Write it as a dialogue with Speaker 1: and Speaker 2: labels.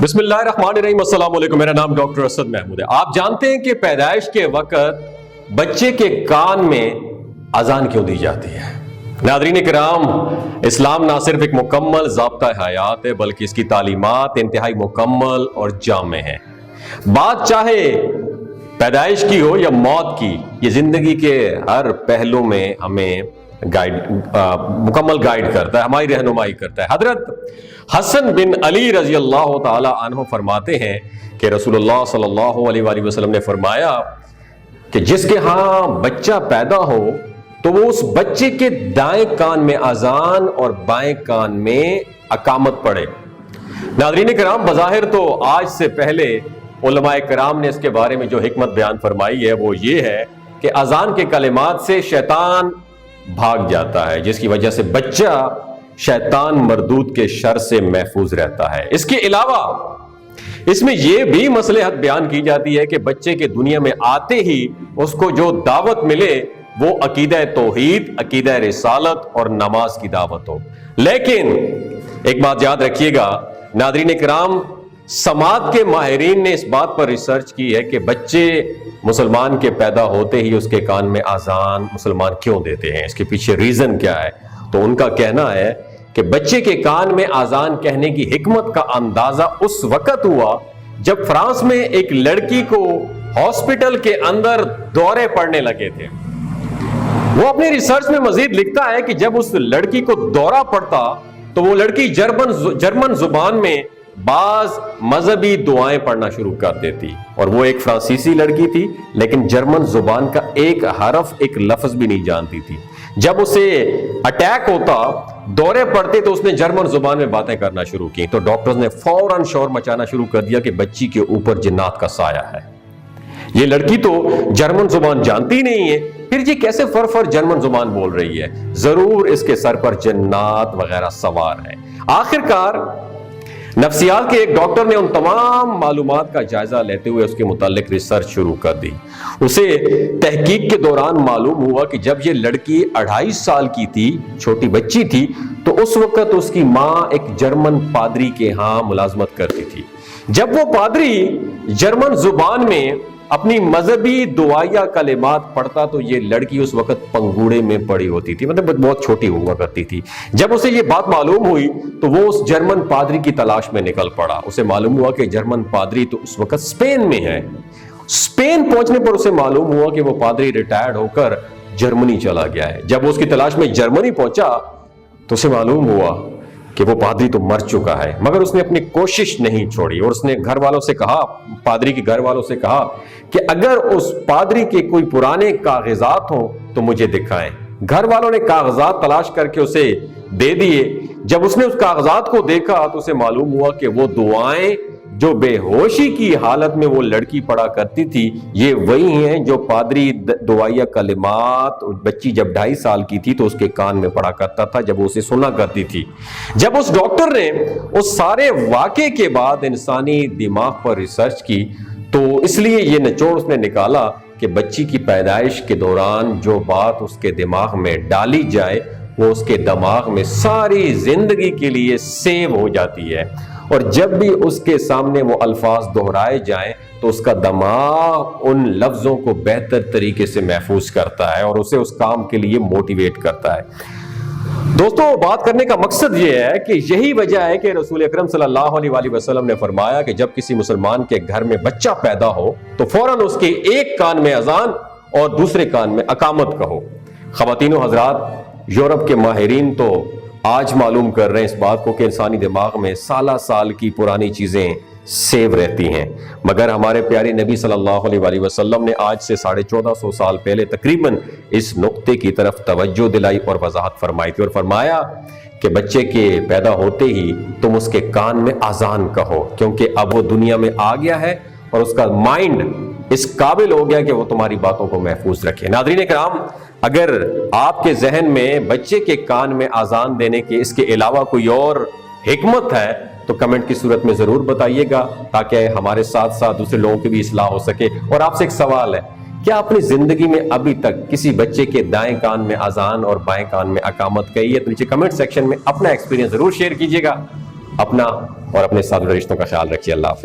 Speaker 1: بسم اللہ الرحمن الرحیم۔ السلام علیکم، میرا نام ڈاکٹر اسد محمود ہے۔ آپ جانتے ہیں کہ پیدائش کے وقت بچے کے کان میں اذان کیوں دی جاتی ہے؟ ناظرین کرام، اسلام نہ صرف ایک مکمل ضابطہ حیات ہے بلکہ اس کی تعلیمات انتہائی مکمل اور جامع ہیں۔ بات چاہے پیدائش کی ہو یا موت کی، یہ زندگی کے ہر پہلو میں ہمیں مکمل گائیڈ کرتا ہے، ہماری رہنمائی کرتا ہے۔ حضرت حسن بن علی رضی اللہ تعالی عنہ فرماتے ہیں کہ رسول اللہ صلی اللہ علیہ وآلہ وسلم نے فرمایا کہ جس کے ہاں بچہ پیدا ہو تو وہ اس بچے کے دائیں کان میں اذان اور بائیں کان میں اقامت پڑھے۔ ناظرین کرام، بظاہر تو آج سے پہلے علماء کرام نے اس کے بارے میں جو حکمت بیان فرمائی ہے وہ یہ ہے کہ اذان کے کلمات سے شیطان بھاگ جاتا ہے، جس کی وجہ سے بچہ شیطان مردود کے شر سے محفوظ رہتا ہے۔ اس کے علاوہ اس میں یہ بھی مصلحت بیان کی جاتی ہے کہ بچے کے دنیا میں آتے ہی اس کو جو دعوت ملے وہ عقیدہ توحید، عقیدہ رسالت اور نماز کی دعوت ہو۔ لیکن ایک بات یاد رکھیے گا ناظرین کرام، سماعت کے ماہرین نے اس بات پر ریسرچ کی ہے کہ بچے مسلمان کے پیدا ہوتے ہی اس کے کان میں اذان مسلمان کیوں دیتے ہیں، اس کے پیچھے ریزن کیا ہے؟ تو ان کا کہنا ہے کہ بچے کے کان میں اذان کہنے کی حکمت کا اندازہ اس وقت ہوا جب فرانس میں ایک لڑکی کو ہاسپٹل کے اندر دورے پڑنے لگے تھے۔ وہ اپنی ریسرچ میں مزید لکھتا ہے کہ جب اس لڑکی کو دورہ پڑتا تو وہ لڑکی جرمن زبان میں بعض مذہبی دعائیں پڑھنا شروع کر دیتی، اور وہ ایک فرانسیسی لڑکی تھی لیکن جرمن زبان کا ایک حرف، ایک لفظ بھی نہیں جانتی تھی۔ جب اسے اٹیک ہوتا، دورے پڑتے، تو اس نے جرمن زبان میں باتیں کرنا شروع کی، تو ڈاکٹرز نے فوراً شور مچانا شروع کر دیا کہ بچی کے اوپر جنات کا سایہ ہے۔ یہ لڑکی تو جرمن زبان جانتی نہیں ہے، پھر یہ کیسے فر جرمن زبان بول رہی ہے؟ ضرور اس کے سر پر جنات وغیرہ سوار ہیں۔ آخرکار نفسیات کے ایک ڈاکٹر نے ان تمام معلومات کا جائزہ لیتے ہوئے اس کے متعلق ریسرچ شروع کر دی۔ اسے تحقیق کے دوران معلوم ہوا کہ جب یہ لڑکی 2.5 سال کی تھی، چھوٹی بچی تھی، تو اس وقت اس کی ماں ایک جرمن پادری کے ہاں ملازمت کرتی تھی۔ جب وہ پادری جرمن زبان میں اپنی مذہبی دعائیہ کلمات پڑھتا تو یہ لڑکی اس وقت پنگوڑے میں پڑی ہوتی تھی، مطلب بہت چھوٹی ہوا کرتی تھی۔ جب اسے یہ بات معلوم ہوئی تو وہ اس جرمن پادری کی تلاش میں نکل پڑا۔ اسے معلوم ہوا کہ جرمن پادری تو اس وقت اسپین میں ہے۔ اسپین پہنچنے پر اسے معلوم ہوا کہ وہ پادری ریٹائرڈ ہو کر جرمنی چلا گیا ہے۔ جب وہ اس کی تلاش میں جرمنی پہنچا تو اسے معلوم ہوا کہ وہ پادری تو مر چکا ہے، مگر اس نے اپنی کوشش نہیں چھوڑی، اور اس نے گھر والوں سے کہا، پادری کے گھر والوں سے کہا کہ اگر اس پادری کے کوئی پرانے کاغذات ہوں تو مجھے دکھائیں۔ گھر والوں نے کاغذات تلاش کر کے اسے دے دیے۔ جب اس نے اس کاغذات کو دیکھا تو اسے معلوم ہوا کہ وہ دعائیں جو بے ہوشی کی حالت میں وہ لڑکی پڑھا کرتی تھی، یہ وہی ہیں جو پادری دعائیہ کلمات بچی جب 2.5 سال کی تھی تو اس کے کان میں پڑھا کرتا تھا جب وہ اسے سنا کرتی تھی۔ جب اس ڈاکٹر نے اس سارے واقعے کے بعد انسانی دماغ پر ریسرچ کی تو اس لیے یہ نچوڑ اس نے نکالا کہ بچی کی پیدائش کے دوران جو بات اس کے دماغ میں ڈالی جائے وہ اس کے دماغ میں ساری زندگی کے لیے سیو ہو جاتی ہے، اور جب بھی اس کے سامنے وہ الفاظ دہرائے جائیں تو اس کا دماغ ان لفظوں کو بہتر طریقے سے محفوظ کرتا ہے اور اسے اس کام کے لیے موٹیویٹ کرتا ہے۔ دوستو، بات کرنے کا مقصد یہ ہے کہ یہی وجہ ہے کہ رسول اکرم صلی اللہ علیہ وآلہ وسلم نے فرمایا کہ جب کسی مسلمان کے گھر میں بچہ پیدا ہو تو فوراً اس کے ایک کان میں اذان اور دوسرے کان میں اقامت کہو۔ خواتین و حضرات، یورپ کے ماہرین تو آج معلوم کر رہے ہیں اس بات کو کہ انسانی دماغ میں سالہ سال کی پرانی چیزیں سیو رہتی ہیں، مگر ہمارے پیارے نبی صلی اللہ علیہ وآلہ وسلم نے آج سے 1450 سال پہلے تقریباً اس نقطے کی طرف توجہ دلائی اور وضاحت فرمائی تھی، اور فرمایا کہ بچے کے پیدا ہوتے ہی تم اس کے کان میں اذان کہو، کیونکہ اب وہ دنیا میں آ گیا ہے اور اس کا مائنڈ اس قابل ہو گیا کہ وہ تمہاری باتوں کو محفوظ رکھے۔ ناظرین کرام، اگر آپ کے ذہن میں بچے کے کان میں اذان دینے کے اس کے علاوہ کوئی اور حکمت ہے تو کمنٹ کی صورت میں ضرور بتائیے گا تاکہ ہمارے ساتھ ساتھ دوسرے لوگوں کی بھی اصلاح ہو سکے۔ اور آپ سے ایک سوال ہے، کیا اپنی زندگی میں ابھی تک کسی بچے کے دائیں کان میں اذان اور بائیں کان میں اقامت کہی ہے؟ تو نیچے کمنٹ سیکشن میں اپنا ایکسپیرینس ضرور شیئر کیجیے گا۔ اپنا اور اپنے ساتھ رشتوں کا خیال رکھیے. اللہ حافظ.